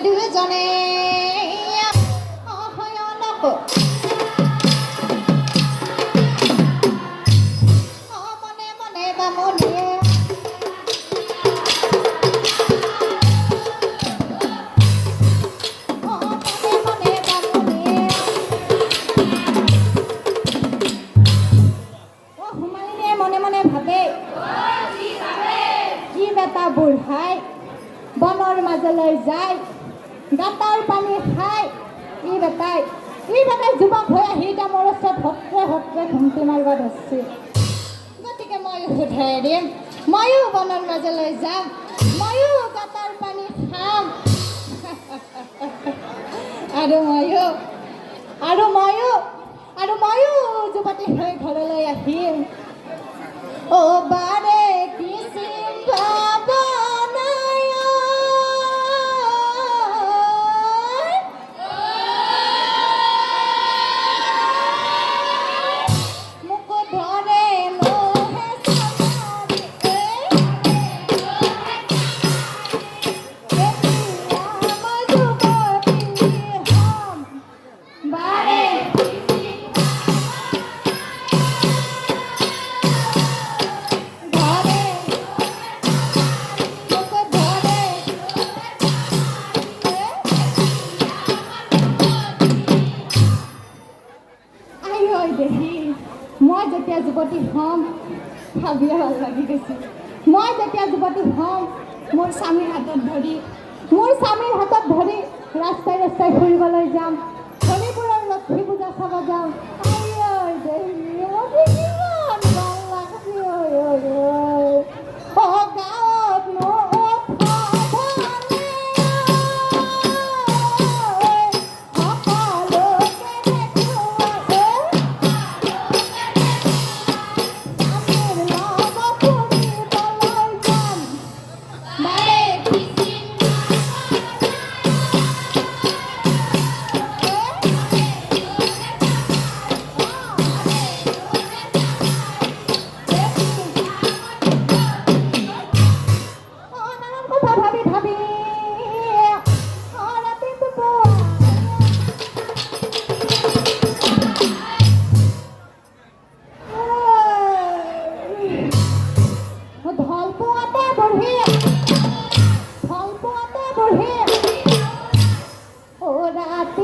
দুজনে অহয়নক মনে মনে বামুণিয়ে বুঢ়াই বনৰ মাজলৈ যায় গাঁতৰ পানী খাই ই বেটাই যুৱক হৈ আহি এতিয়া মোৰ ওচৰত হত্ৰে ঘুমটি মাৰিব ধৰিছে গতিকে ময়ো সোধাই দিম ময়ো বনৰ মাজলৈ যাম ময়ো গাঁতৰ পানী খাম আৰু ময়ো যুৱতী হৈ ঘৰলৈ আহিম অ বাৰে কি চিন্তা মই যেতিয়া যুৱতী হ'ম ভাবিয়ে ভাল লাগি গৈছে মই যেতিয়া যুৱতী হ'ম মোৰ স্বামীৰ হাতত ধৰি ৰাস্তাই ৰাস্তাই ফুৰিবলৈ যাম হৰিপুৰৰ লক্ষ্মী পূজা চাব যাম কিমান ভাল লাগছে গাঁৱত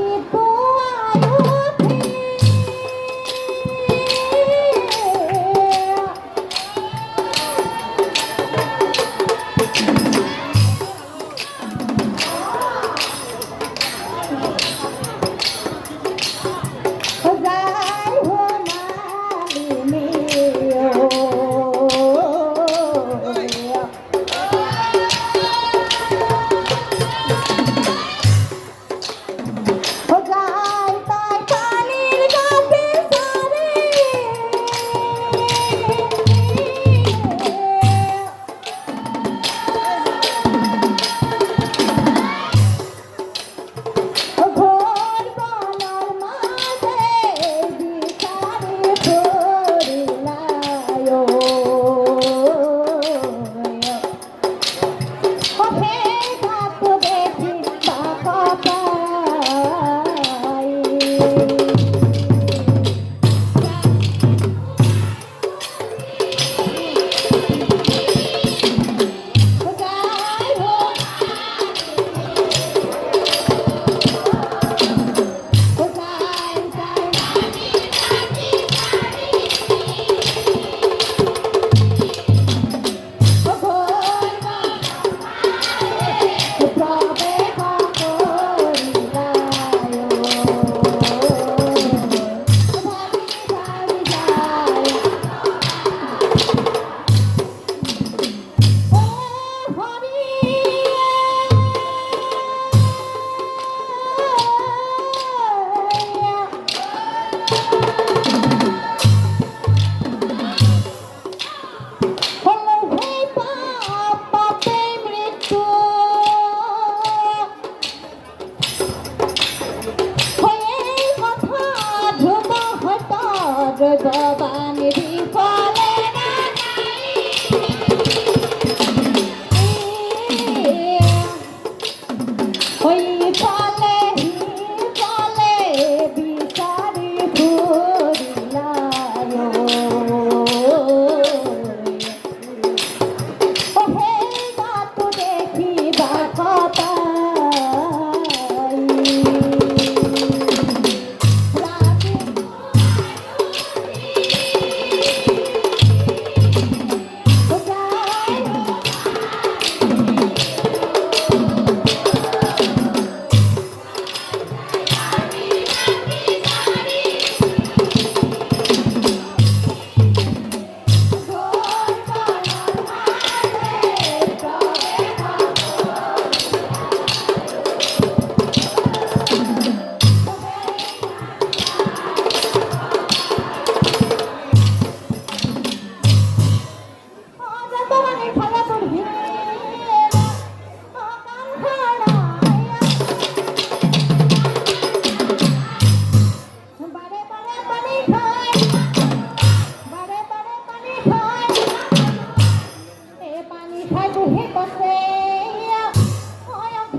খাই বুঢ়ী কৈছে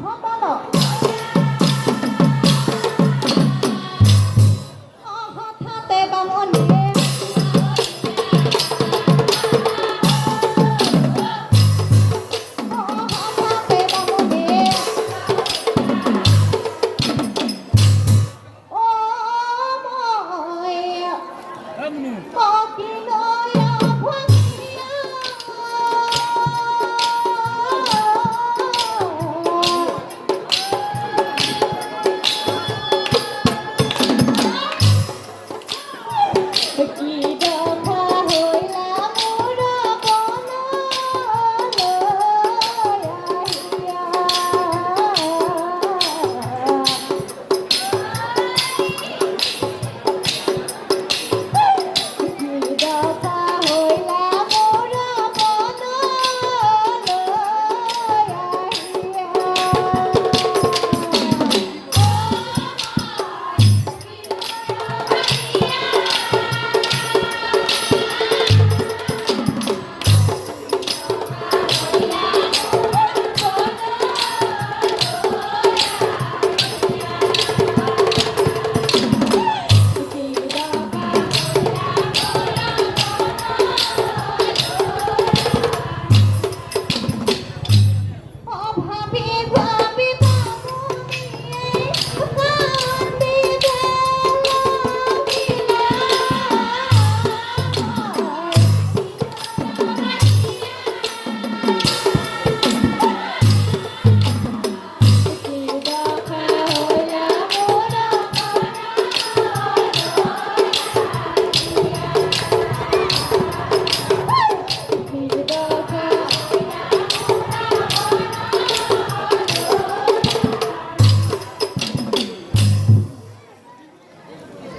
ভগৱান হঠাতে বামুণীয়ে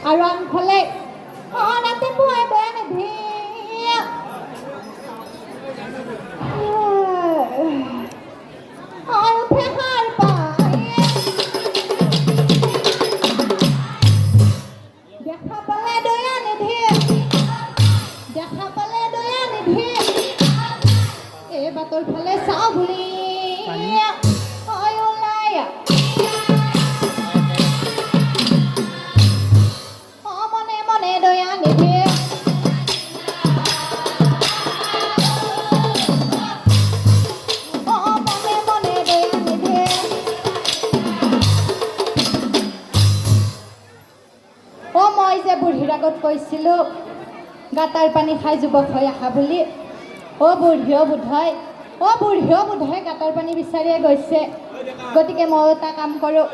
আৰু আনফালে ৰাতিপুৱাই বেয়া নিধি উঠে সাৰ পাই দেখা পালে দয়া নিধি এই বাটৰ ফালে চাওঁ বুলি ওলাই দয়া নিধি মনে দয়া নিধি মই যে বুঢ়ীৰ আগত কৈছিলোঁ গাতাৰ পানী খাই যুৱক হৈ আহা বুলি বুঢ়ীও বোধহয় গাতাৰ পানী বিচাৰিয়ে গৈছে গতিকে মই এটা কাম কৰোঁ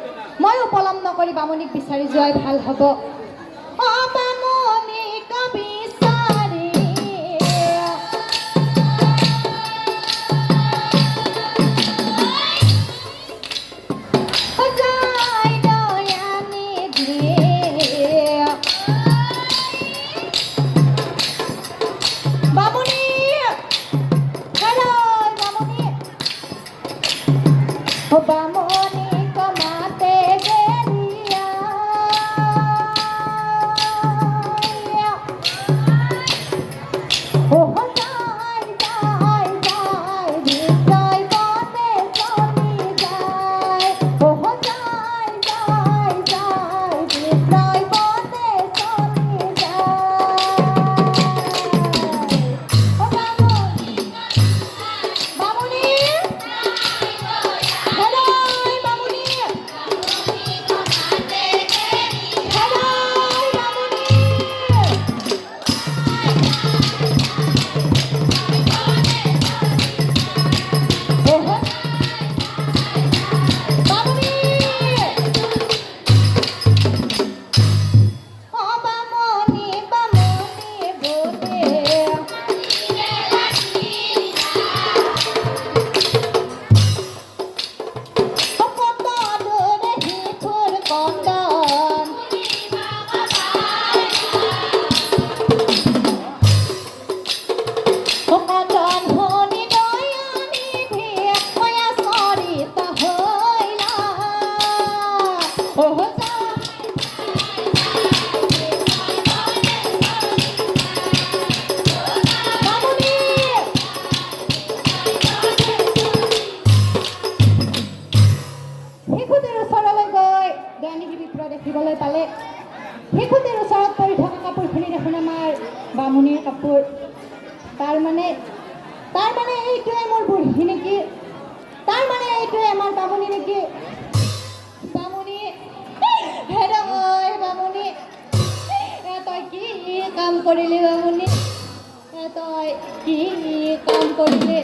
মই উপলম নকৰি বামুণীক বিচাৰি যোৱাই ভাল হ'ব বামুণীক বিচাৰি যায় দয়া নিধি বামুণী বামুণীক মাতে গেলিয়া এইটোৱে মোৰ বুঢ়ী নেকি তাৰমানে এইটোৱে আমাৰ বামুণী নেকি বামুণী হেৰা ঐ বামুণী তই কি কাম কৰিলি বামুণী তই কি কাম কৰিলি